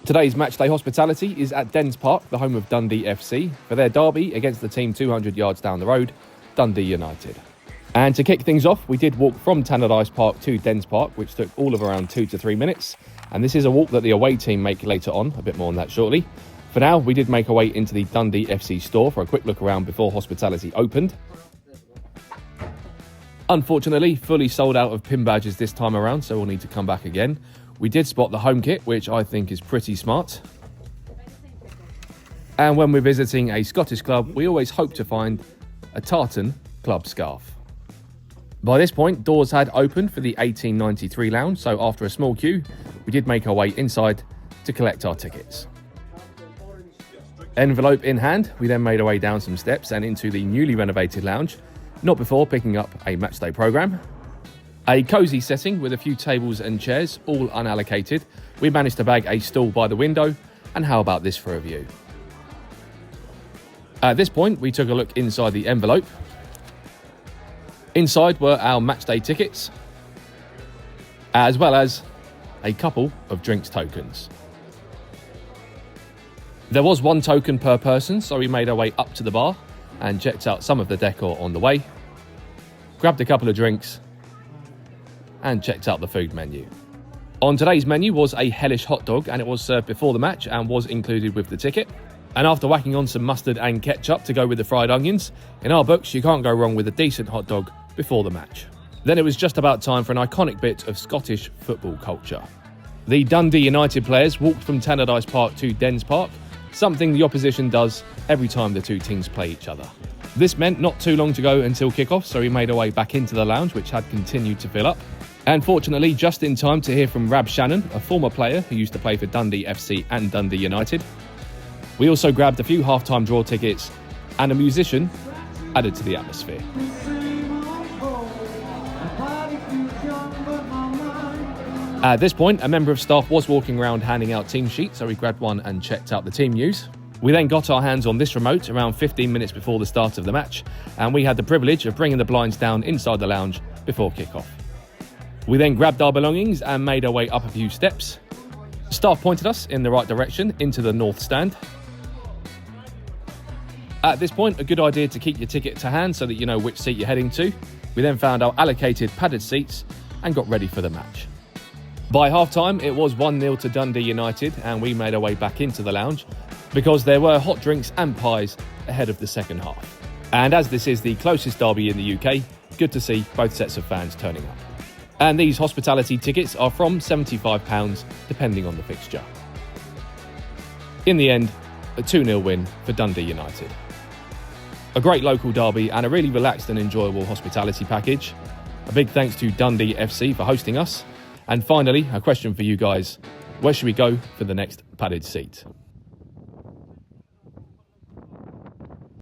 Today's matchday hospitality is at Dens Park, the home of Dundee FC, for their derby against the team 200 yards down the road, Dundee United. And to kick things off, we did walk from Tannadice Park to Dens Park, which took all of around 2 to 3 minutes. And this is a walk that the away team make later on, a bit more on that shortly. For now, we did make our way into the Dundee FC store for a quick look around before hospitality opened. Unfortunately, fully sold out of pin badges this time around, so we'll need to come back again. We did spot the home kit, which I think is pretty smart. And when we're visiting a Scottish club, we always hope to find a tartan club scarf. By this point, doors had opened for the 1893 lounge, so after a small queue, we did make our way inside to collect our tickets. Envelope in hand, we then made our way down some steps and into the newly renovated lounge, not before picking up a matchday programme. A cosy setting with a few tables and chairs, all unallocated. We managed to bag a stool by the window, and how about this for a view? At this point, we took a look inside the envelope. Inside were our matchday tickets, as well as a couple of drinks tokens. There was one token per person, so we made our way up to the bar and checked out some of the decor on the way, grabbed a couple of drinks, and checked out the food menu. On today's menu was a hellish hot dog, and it was served before the match and was included with the ticket. And after whacking on some mustard and ketchup to go with the fried onions, in our books you can't go wrong with a decent hot dog before the match. Then it was just about time for an iconic bit of Scottish football culture. The Dundee United players walked from Tannadice Park to Dens Park, something the opposition does every time the two teams play each other. This meant not too long to go until kickoff, so we made our way back into the lounge, which had continued to fill up. And fortunately, just in time to hear from Rab Shannon, a former player who used to play for Dundee FC and Dundee United. We also grabbed a few half-time draw tickets and a musician added to the atmosphere. At this point, a member of staff was walking around handing out team sheets, so we grabbed one and checked out the team news. We then got our hands on this remote around 15 minutes before the start of the match, and we had the privilege of bringing the blinds down inside the lounge before kickoff. We then grabbed our belongings and made our way up a few steps. Staff pointed us in the right direction into the north stand. At this point, a good idea to keep your ticket to hand so that you know which seat you're heading to. We then found our allocated padded seats and got ready for the match. By half-time, it was 1-0 to Dundee United, and we made our way back into the lounge because there were hot drinks and pies ahead of the second half. And as this is the closest derby in the UK, good to see both sets of fans turning up. And these hospitality tickets are from £75 depending on the fixture. In the end, a 2-0 win for Dundee United. A great local derby and a really relaxed and enjoyable hospitality package. A big thanks to Dundee FC for hosting us. And finally, a question for you guys. Where should we go for the next padded seat?